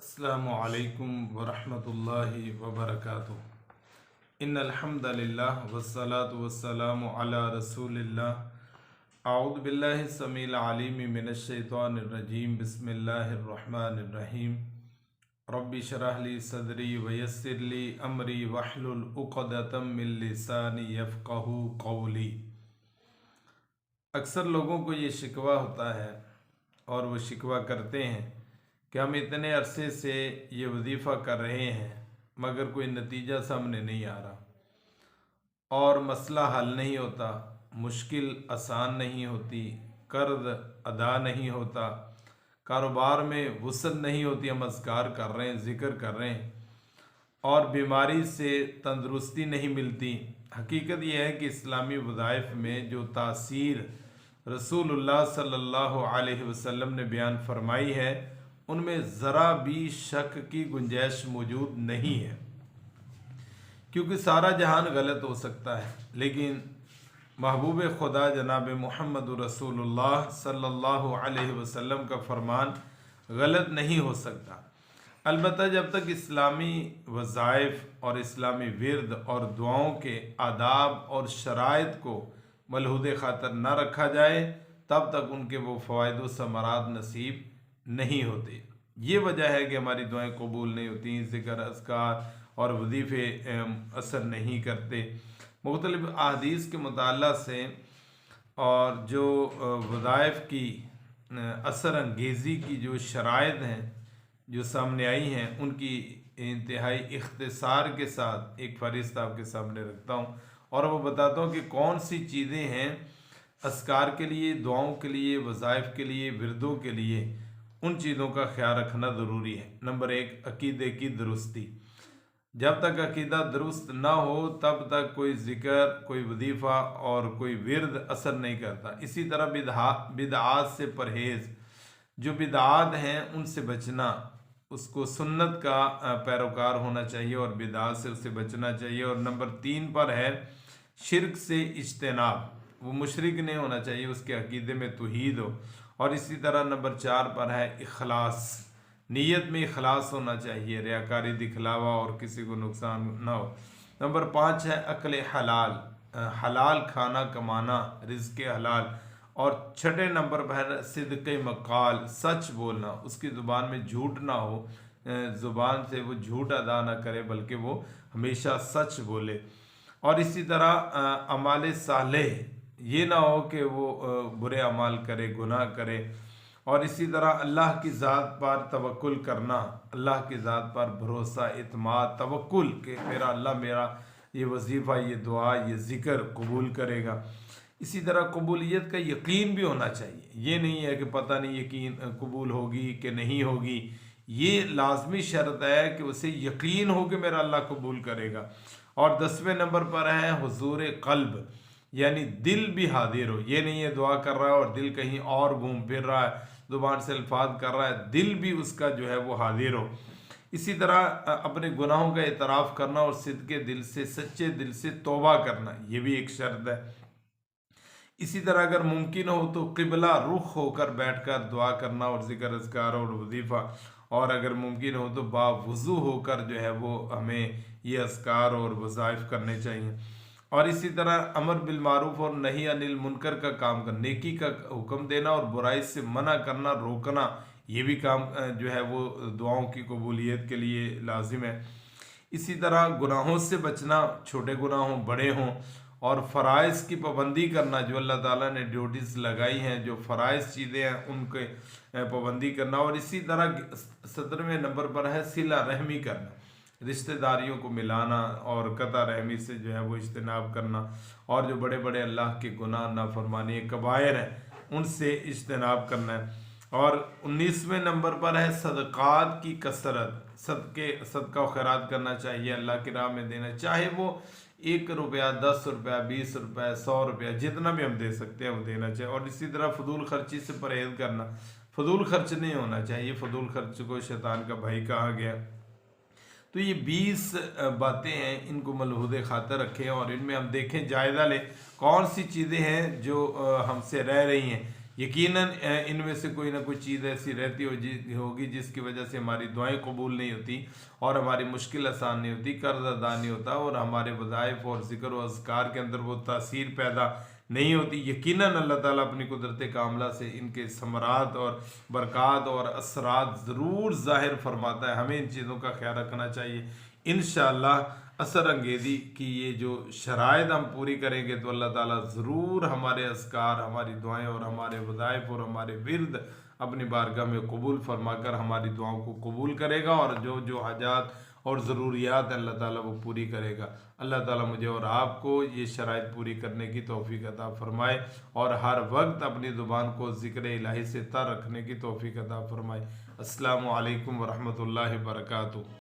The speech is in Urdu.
السلام علیکم ورحمۃ اللہ وبرکاتہ۔ ان الحمد للہ والصلاة والسلام علی رسول اللہ۔ اعوذ باللہ السمیع العلیم من الشیطان الرجیم، بسم اللہ الرحمن الرحیم۔ رب اشرح لی صدری ویسر لی امری واحلل عقدۃ من لسانی یفقہوا قولی۔ اکثر لوگوں کو یہ شکوہ ہوتا ہے اور وہ شکوہ کرتے ہیں کہ ہم اتنے عرصے سے یہ وظیفہ کر رہے ہیں مگر کوئی نتیجہ سامنے نہیں آ رہا، اور مسئلہ حل نہیں ہوتا، مشکل آسان نہیں ہوتی، قرض ادا نہیں ہوتا، کاروبار میں وسعت نہیں ہوتی، ہم اذکار کر رہے ہیں، ذکر کر رہے ہیں، اور بیماری سے تندرستی نہیں ملتی۔ حقیقت یہ ہے کہ اسلامی وظائف میں جو تاثیر رسول اللہ صلی اللہ علیہ وسلم نے بیان فرمائی ہے ان میں ذرا بھی شک کی گنجائش موجود نہیں ہے، کیونکہ سارا جہان غلط ہو سکتا ہے لیکن محبوب خدا جناب محمد رسول اللہ صلی اللہ علیہ وسلم کا فرمان غلط نہیں ہو سکتا۔ البتہ جب تک اسلامی وظائف اور اسلامی ورد اور دعاؤں کے آداب اور شرائط کو ملحوظ خاطر نہ رکھا جائے تب تک ان کے وہ فوائد و ثمرات نصیب نہیں ہوتے۔ یہ وجہ ہے کہ ہماری دعائیں قبول نہیں ہوتی، ذکر اذکار اور وظیفے اثر نہیں کرتے۔ مختلف احادیث کے مطالعہ سے اور جو وظائف کی اثر انگیزی کی جو شرائط ہیں جو سامنے آئی ہیں ان کی انتہائی اختصار کے ساتھ ایک فہرست آپ کے سامنے رکھتا ہوں اور وہ بتاتا ہوں کہ کون سی چیزیں ہیں اذکار کے لیے، دعاؤں کے لیے، وظائف کے لیے، وردوں کے لیے، ان چیزوں کا خیال رکھنا ضروری ہے۔ نمبر 1، عقیدے کی درستی۔ جب تک عقیدہ درست نہ ہو تب تک کوئی ذکر، کوئی وظیفہ اور کوئی ورد اثر نہیں کرتا۔ اسی طرح بدعات سے پرہیز، جو بدعات ہیں ان سے بچنا، اس کو سنت کا پیروکار ہونا چاہیے اور بدعات سے اسے بچنا چاہیے۔ اور نمبر 3 پر ہے شرک سے اجتناب، وہ مشرک نہیں ہونا چاہیے، اس کے عقیدے میں توحید ہو۔ اور اسی طرح نمبر 4 پر ہے اخلاص، نیت میں اخلاص ہونا چاہیے، ریاکاری دکھلاوا اور کسی کو نقصان نہ ہو۔ نمبر 5 ہے عقل حلال، حلال کھانا کمانا، رزق حلال۔ اور 6 نمبر پر ہے صدق مقال، سچ بولنا، اس کی زبان میں جھوٹ نہ ہو، زبان سے وہ جھوٹ ادا نہ کرے بلکہ وہ ہمیشہ سچ بولے۔ اور اسی طرح اعمال صالح، یہ نہ ہو کہ وہ برے اعمال کرے، گناہ کرے۔ اور اسی طرح اللہ کی ذات پر توکل کرنا، اللہ کی ذات پر بھروسہ، اعتماد، توکل کہ میرا یہ وظیفہ، یہ دعا، یہ ذکر قبول کرے گا۔ اسی طرح قبولیت کا یقین بھی ہونا چاہیے، یہ نہیں ہے کہ پتہ نہیں یقین قبول ہوگی کہ نہیں ہوگی، یہ لازمی شرط ہے کہ اسے یقین ہو کہ میرا اللہ قبول کرے گا۔ اور 10ویں نمبر پر ہے حضور قلب، یعنی دل بھی حاضر ہو، یہ نہیں ہے دعا کر رہا ہے اور دل کہیں اور گھوم پھر رہا ہے، زبان سے الفاظ کر رہا ہے، دل بھی اس کا جو ہے وہ حاضر ہو۔ اسی طرح اپنے گناہوں کا اعتراف کرنا اور صدقے دل سے، سچے دل سے توبہ کرنا، یہ بھی ایک شرط ہے۔ اسی طرح اگر ممکن ہو تو قبلہ رخ ہو کر بیٹھ کر دعا کرنا اور ذکر اذکار اور وظیفہ، اور اگر ممکن ہو تو باوضو ہو کر جو ہے وہ ہمیں یہ اذکار اور وظائف کرنے چاہیے۔ اور اسی طرح امر بالمعروف اور نہی عن المنکر کا کام کرنا، نیکی کا حکم دینا اور برائی سے منع کرنا، روکنا، یہ بھی کام جو ہے وہ دعاؤں کی قبولیت کے لیے لازم ہے۔ اسی طرح گناہوں سے بچنا، چھوٹے گناہ ہوں بڑے ہوں، اور فرائض کی پابندی کرنا، جو اللہ تعالیٰ نے ڈیوٹیز لگائی ہیں، جو فرائض چیزیں ہیں ان کے پابندی کرنا۔ اور اسی طرح 17ویں نمبر پر ہے صلہ رحمی کرنا، رشتہ داریوں کو ملانا اور قطع رحمی سے جو ہے وہ اجتناب کرنا، اور جو بڑے بڑے اللہ کے گناہ نافرمانی کبائر ہیں ان سے اجتناب کرنا ہے۔ اور 19ویں نمبر پر ہے صدقات کی کثرت، صدقہ و خیرات کرنا چاہیے، اللہ کی راہ میں دینا، چاہے وہ 1 روپیہ، 10 روپیہ، 20 روپیہ، 100 روپیہ، جتنا بھی ہم دے سکتے ہیں وہ دینا چاہیے۔ اور اسی طرح فضول خرچی سے پرہیز کرنا، فضول خرچ نہیں ہونا چاہیے، فضول خرچ کو شیطان کا بھائی کہا گیا۔ تو یہ 20 باتیں ہیں، ان کو ملحوظ خاطر رکھیں اور ان میں ہم دیکھیں، جائزہ لیں کون سی چیزیں ہیں جو ہم سے رہ رہی ہیں۔ یقیناً ان میں سے کوئی نہ کوئی چیز ایسی رہتی ہوگی جس کی وجہ سے ہماری دعائیں قبول نہیں ہوتی اور ہماری مشکل آسان نہیں ہوتی، قرض ادا نہیں ہوتا اور ہمارے وظائف اور ذکر و اذکار کے اندر وہ تاثیر پیدا نہیں ہوتی۔ یقیناً اللہ تعالیٰ اپنی قدرت کاملہ سے ان کے ثمرات اور برکات اور اثرات ضرور ظاہر فرماتا ہے۔ ہمیں ان چیزوں کا خیال رکھنا چاہیے۔ انشاءاللہ اثر انگیزی کی یہ جو شرائط ہم پوری کریں گے تو اللہ تعالیٰ ضرور ہمارے اذکار، ہماری دعائیں اور ہمارے وظائف اور ہمارے ورد اپنی بارگاہ میں قبول فرما کر ہماری دعاؤں کو قبول کرے گا، اور جو جو حاجات اور ضروریات ہیں اللہ تعالیٰ وہ پوری کرے گا۔ اللہ تعالیٰ مجھے اور آپ کو یہ شرائط پوری کرنے کی توفیق عطا فرمائے اور ہر وقت اپنی زبان کو ذکر الہی سے تر رکھنے کی توفیق عطا فرمائے۔ السلام علیکم ورحمۃ اللہ وبرکاتہ۔